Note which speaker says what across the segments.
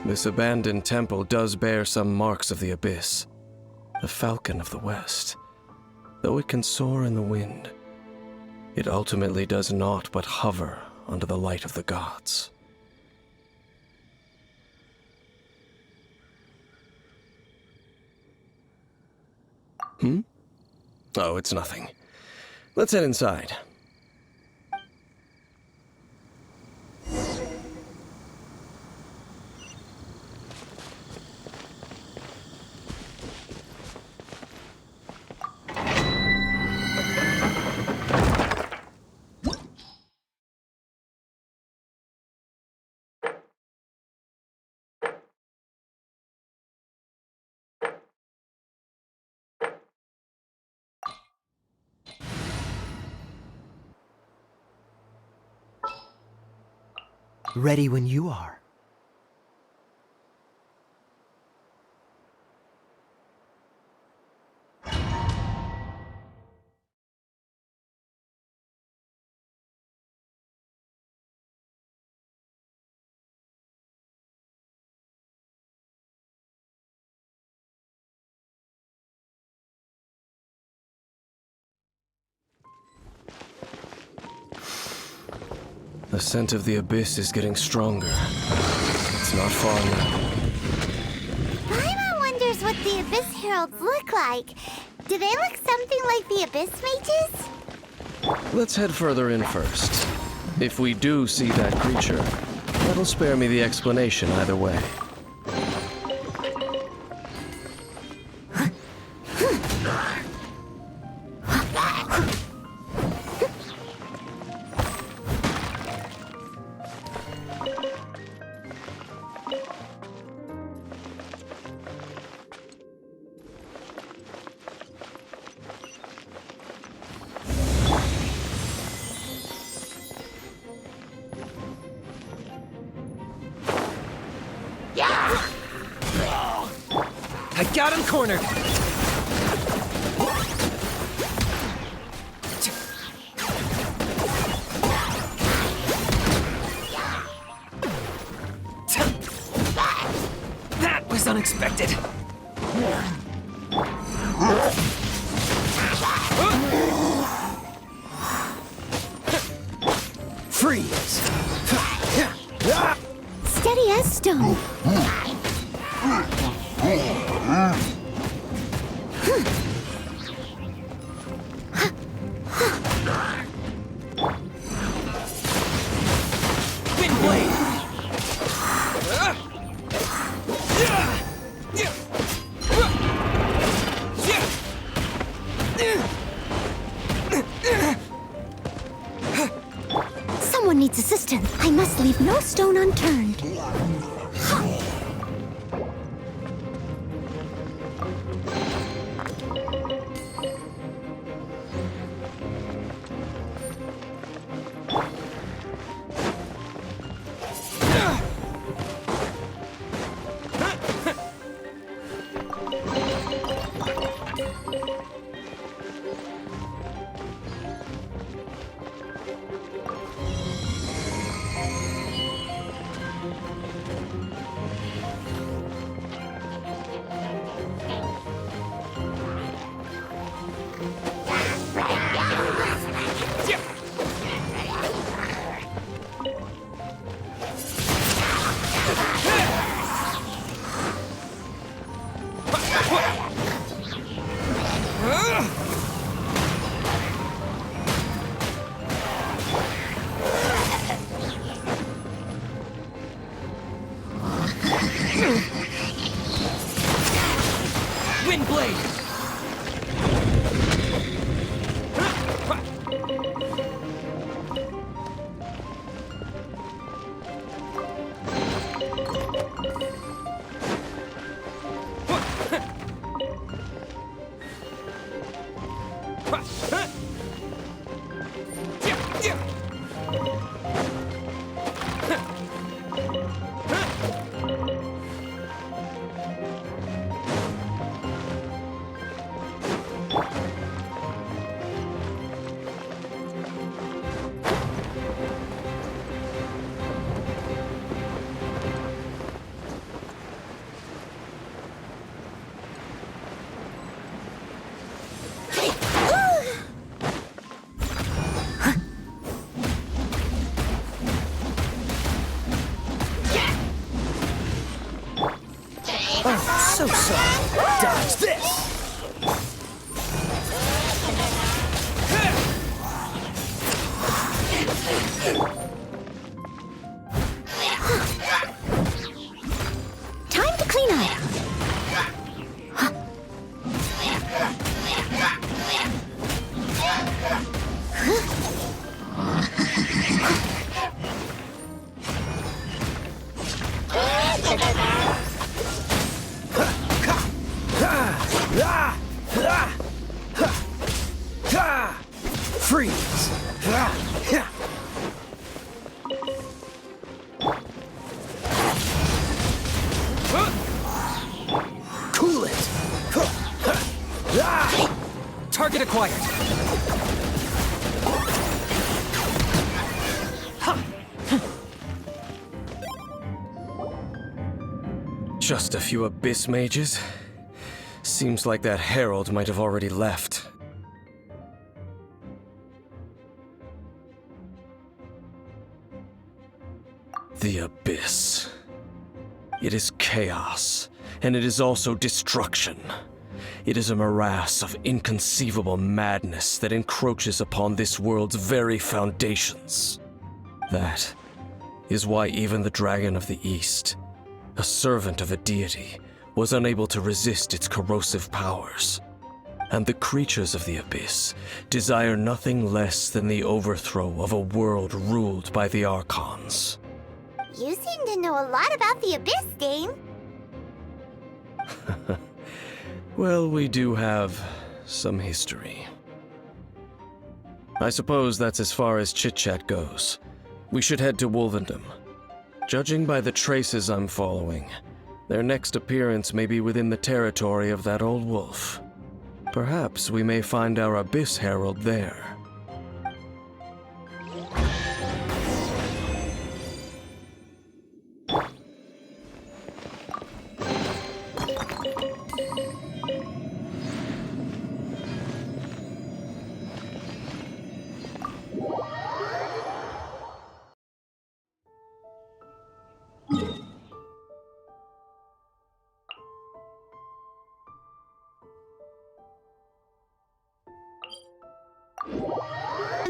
Speaker 1: This abandoned temple does bear some marks of the abyss. The falcon of the west. Though it can soar in the wind, it ultimately does naught but hover under the light of the gods. Oh, it's nothing. Let's head inside.
Speaker 2: Ready when you are.
Speaker 1: The scent of the abyss is getting stronger. It's not far now.
Speaker 3: Paimon wonders what the Abyss Heralds look like. Do they look something like the Abyss Mages?
Speaker 1: Let's head further in first. If we do see that creature, that'll spare me the explanation either way.
Speaker 2: I got him cornered! That was unexpected! Freeze!
Speaker 3: Steady as stone.
Speaker 2: Wind blade!
Speaker 3: Someone needs assistance. I must leave no stone unturned.
Speaker 2: Wind blade! Freeze! Cool it! Target acquired!
Speaker 1: Just a few abyss mages? Seems like that herald might have already left. The abyss. It is chaos, and it is also destruction. It is a morass of inconceivable madness that encroaches upon this world's very foundations. That is why even the Dragon of the East, a servant of a deity, was unable to resist its corrosive powers. And the creatures of the abyss desire nothing less than the overthrow of a world ruled by the Archons.
Speaker 3: You seem to know a lot about the Abyss, Dame.
Speaker 1: Well, we do have some history. I suppose that's as far as chit-chat goes. We should head to Wolvendom. Judging by the traces I'm following, their next appearance may be within the territory of that old wolf. Perhaps we may find our Abyss Herald there.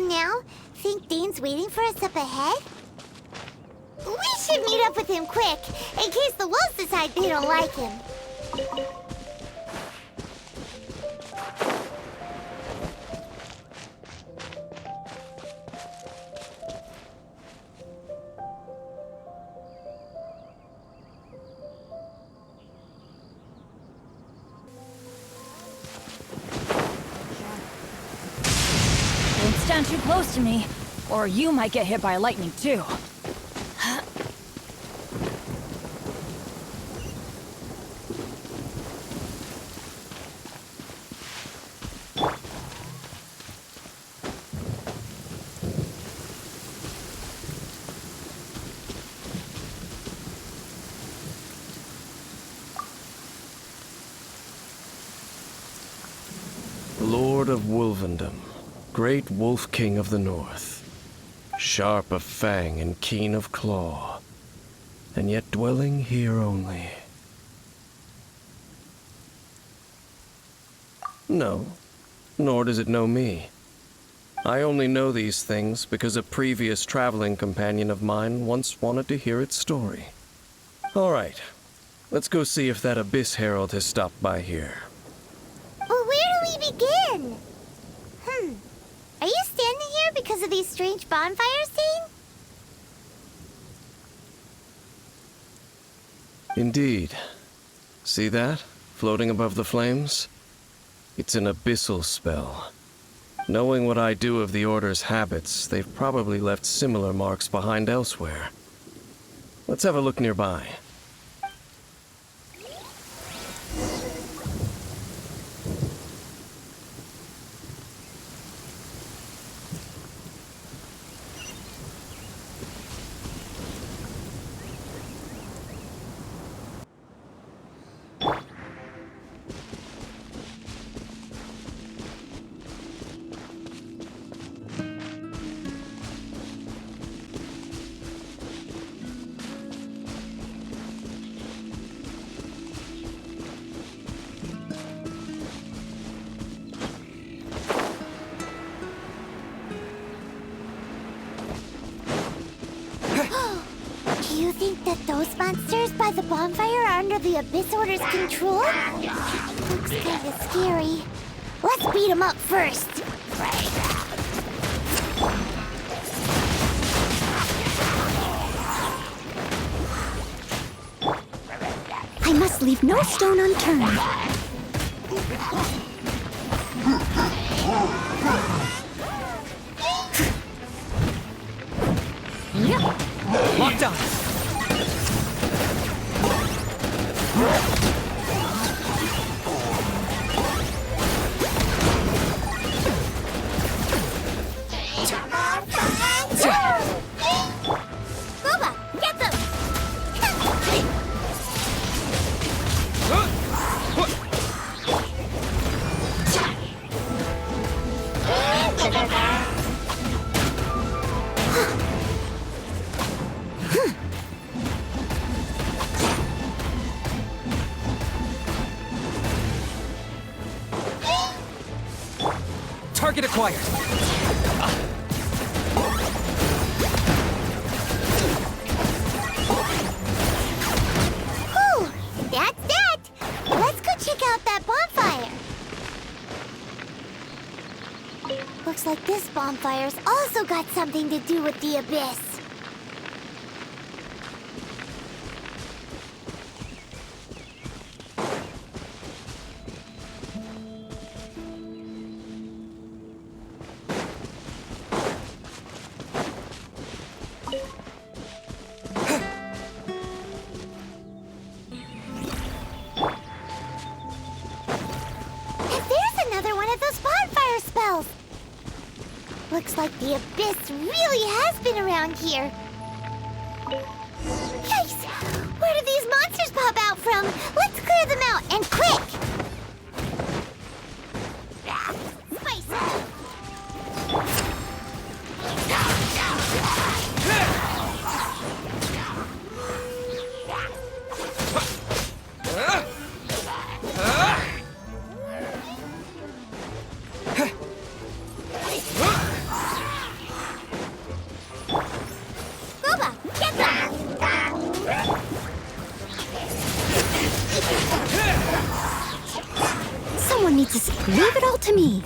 Speaker 3: Now, think Dane's waiting for us up ahead? We should meet up with him quick, in case the wolves decide they don't like him.
Speaker 4: Don't stand too close to me, or you might get hit by lightning too.
Speaker 1: Lord of Wolvendom, great Wolf King of the North, sharp of fang and keen of claw, and yet dwelling here only. No, nor does it know me. I only know these things because a previous traveling companion of mine once wanted to hear its story. All right, let's go see if that Abyss Herald has stopped by here.
Speaker 3: Well, where do we begin? Are you standing here because of these strange bonfires, Dane?
Speaker 1: Indeed. See that, floating above the flames? It's an abyssal spell. Knowing what I do of the Order's habits, they've probably left similar marks behind elsewhere. Let's have a look nearby.
Speaker 3: Do you think that those monsters by the bonfire are under the Abyss Order's control? Looks kinda scary. Let's beat them up first.
Speaker 5: I must leave no stone unturned.
Speaker 2: Target acquired.
Speaker 3: Whew, that's that. Let's go check out that bonfire. Looks like this bonfire's also got something to do with the abyss. Looks like the abyss really has been around here. Yikes! Where do these monsters pop out from? Let's clear them out, and quick! Spicy!
Speaker 5: Someone needs to leave it all to me.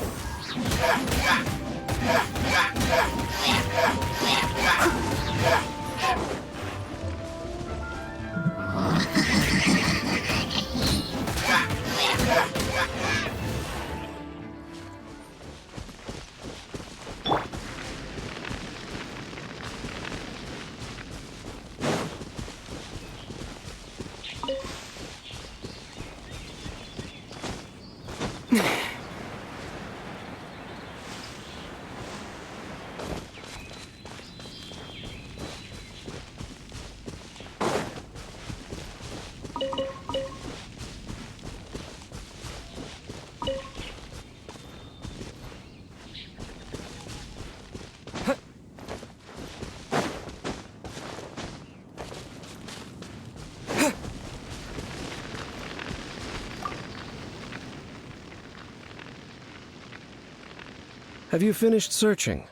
Speaker 1: Have you finished searching?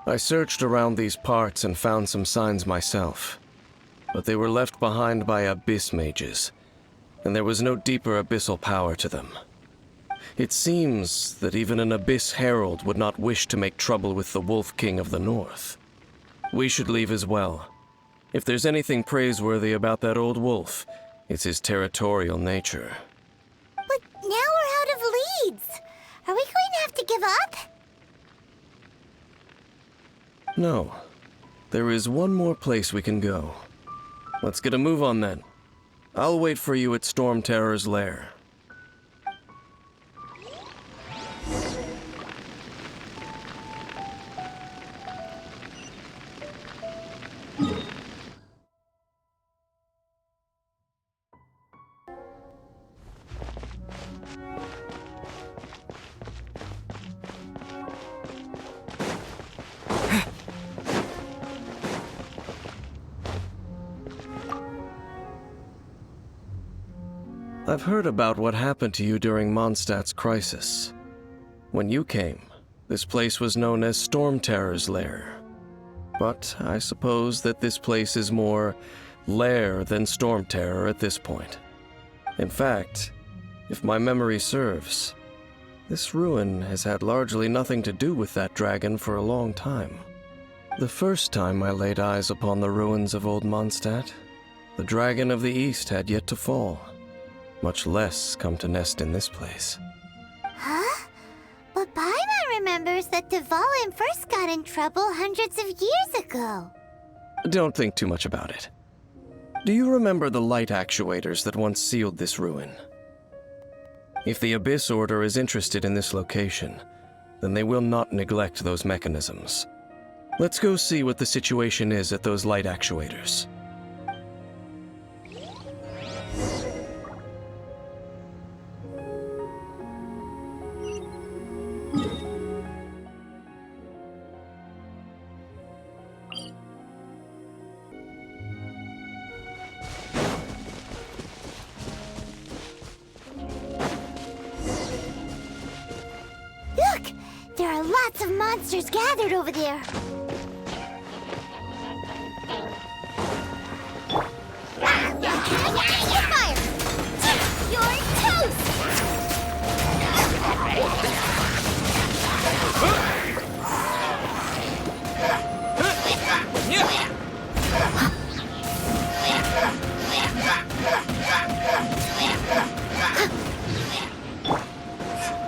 Speaker 1: I searched around these parts and found some signs myself, but they were left behind by abyss mages, and there was no deeper abyssal power to them. It seems that even an abyss herald would not wish to make trouble with the Wolf King of the North. We should leave as well. If there's anything praiseworthy about that old wolf, it's his territorial nature.
Speaker 3: But now we're out of leads. Are we going to have to give up?
Speaker 1: No. There is one more place we can go. Let's get a move on then. I'll wait for you at Storm Terror's lair. I've heard about what happened to you during Mondstadt's crisis. When you came, this place was known as Storm Terror's lair. But I suppose that this place is more lair than Storm Terror at this point. In fact, if my memory serves, this ruin has had largely nothing to do with that dragon for a long time. The first time I laid eyes upon the ruins of Old Mondstadt, the Dragon of the East had yet to fall, much less come to nest in this place.
Speaker 3: Huh? But Paimon remembers that Dvalin first got in trouble hundreds of years ago.
Speaker 1: Don't think too much about it. Do you remember the light actuators that once sealed this ruin? If the Abyss Order is interested in this location, then they will not neglect those mechanisms. Let's go see what the situation is at those light actuators.
Speaker 3: lots of monsters gathered over there. Fire! You're toast!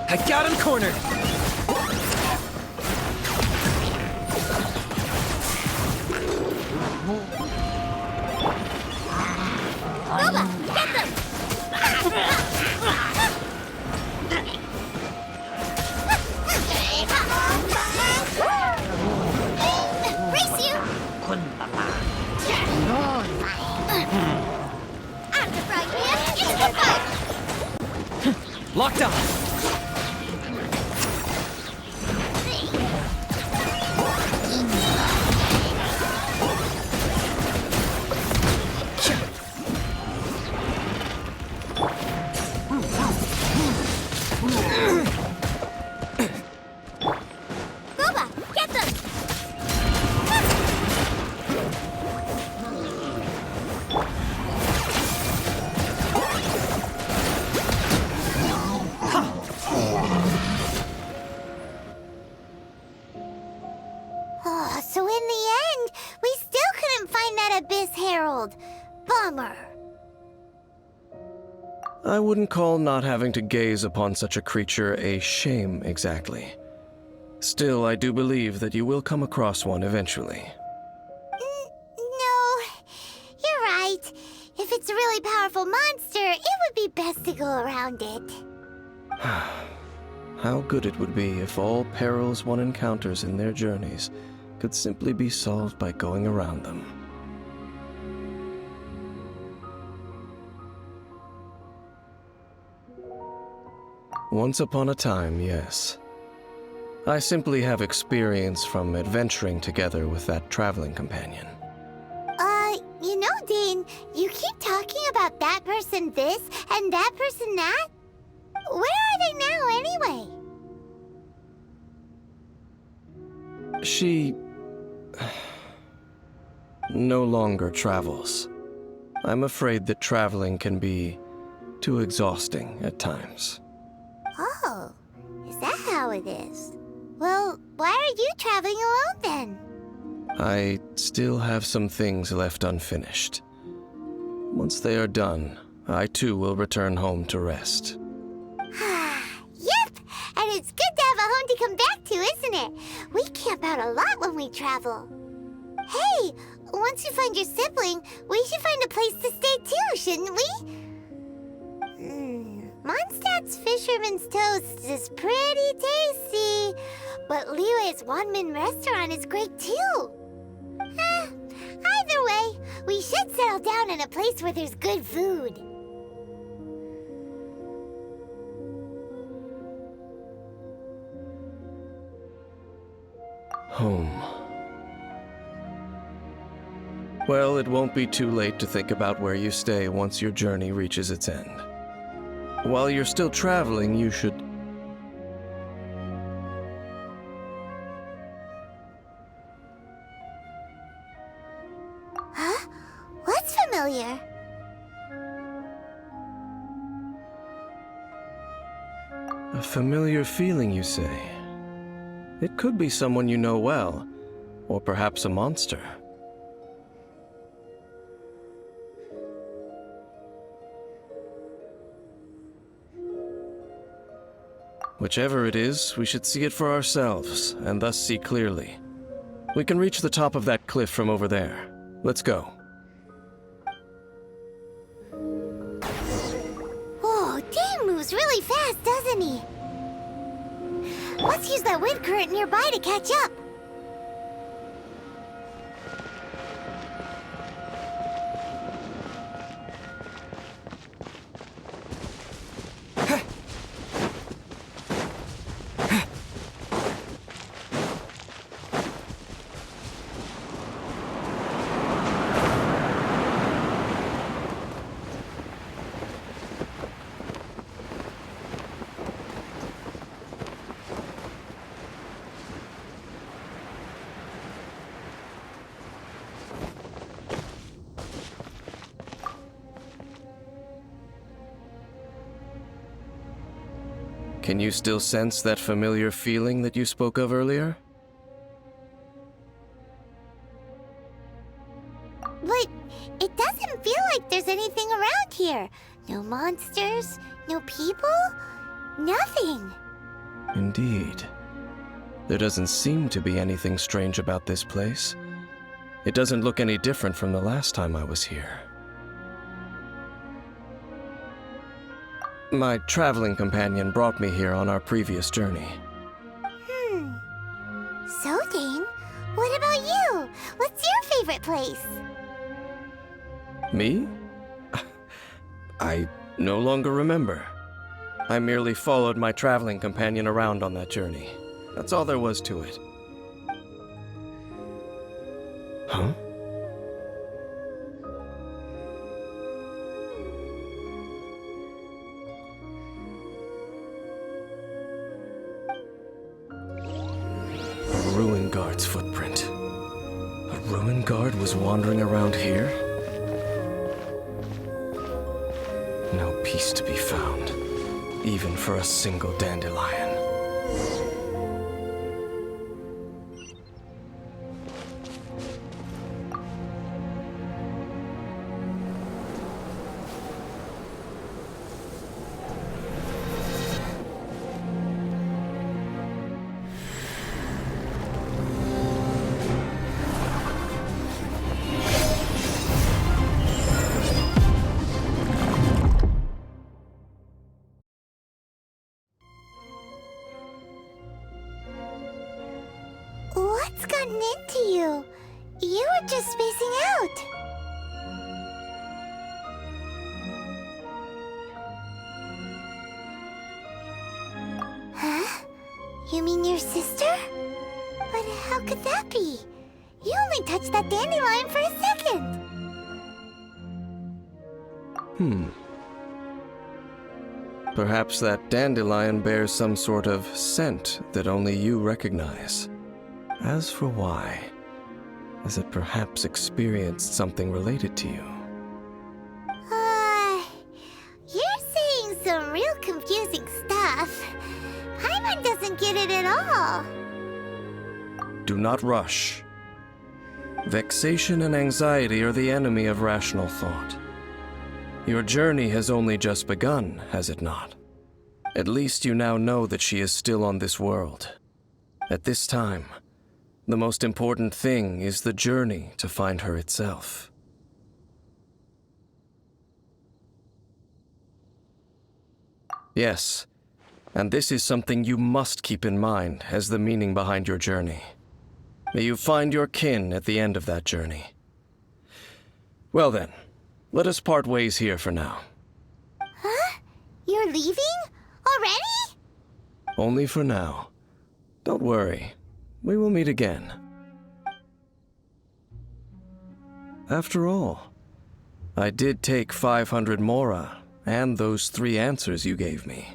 Speaker 2: I got him cornered!
Speaker 3: Boba, get them! Race you! After frying pan, into the fire!
Speaker 2: Locked on!
Speaker 3: Boba, get them! Oh, so in the end, we still couldn't find that Abyss Herald. Bummer.
Speaker 1: I wouldn't call not having to gaze upon such a creature a shame exactly. Still, I do believe that you will come across one eventually.
Speaker 3: No, you're right. If it's a really powerful monster, it would be best to go around it.
Speaker 1: How good it would be if all perils one encounters in their journeys could simply be solved by going around them. Once upon a time, yes. I simply have experience from adventuring together with that traveling companion.
Speaker 3: You know, Dane, you keep talking about that person this and that person that. Where are they now, anyway?
Speaker 1: She no longer travels. I'm afraid that traveling can be too exhausting at times.
Speaker 3: Oh, is that how it is? Well, why are you traveling alone then?
Speaker 1: I still have some things left unfinished. Once they are done, I too will return home to rest.
Speaker 3: Yep, and it's good to have a home to come back to, isn't it? We camp out a lot when we travel. Hey, once you find your sibling, we should find a place to stay too, shouldn't we? Mondstadt's Fisherman's Toast is pretty tasty, but Liyue's Wanmin restaurant is great too. Either way, we should settle down in a place where there's good food.
Speaker 1: Home. Well, it won't be too late to think about where you stay once your journey reaches its end. While you're still traveling, you should...
Speaker 3: Huh? What's familiar?
Speaker 1: A familiar feeling, you say? It could be someone you know well, or perhaps a monster. Whichever it is, we should see it for ourselves, and thus see clearly. We can reach the top of that cliff from over there. Let's go.
Speaker 3: Whoa, Dane moves really fast, doesn't he? Let's use that wind current nearby to catch up.
Speaker 1: Can you still sense that familiar feeling that you spoke of earlier?
Speaker 3: But it doesn't feel like there's anything around here. No monsters, no people, nothing.
Speaker 1: Indeed. There doesn't seem to be anything strange about this place. It doesn't look any different from the last time I was here. My traveling companion brought me here on our previous journey.
Speaker 3: So, Dane, what about you? What's your favorite place?
Speaker 1: Me? I no longer remember. I merely followed my traveling companion around on that journey. That's all there was to it. Huh? A ruin guard's footprint. A ruin guard was wandering around here? No peace to be found, even for a single dandelion.
Speaker 3: What's gotten into you? You were just spacing out. Huh? You mean your sister? But how could that be? You only touched that dandelion for a second.
Speaker 1: Perhaps that dandelion bears some sort of scent that only you recognize. As for why, has it perhaps experienced something related to you?
Speaker 3: You're saying some real confusing stuff. Paimon doesn't get it at all.
Speaker 1: Do not rush. Vexation and anxiety are the enemy of rational thought. Your journey has only just begun, has it not? At least you now know that she is still on this world. At this time, the most important thing is the journey to find her itself. Yes, and this is something you must keep in mind as the meaning behind your journey. May you find your kin at the end of that journey. Well then, let us part ways here for now.
Speaker 3: Huh? You're leaving? Already?
Speaker 1: Only for now. Don't worry. We will meet again. After all, I did take 500 mora and those 3 answers you gave me.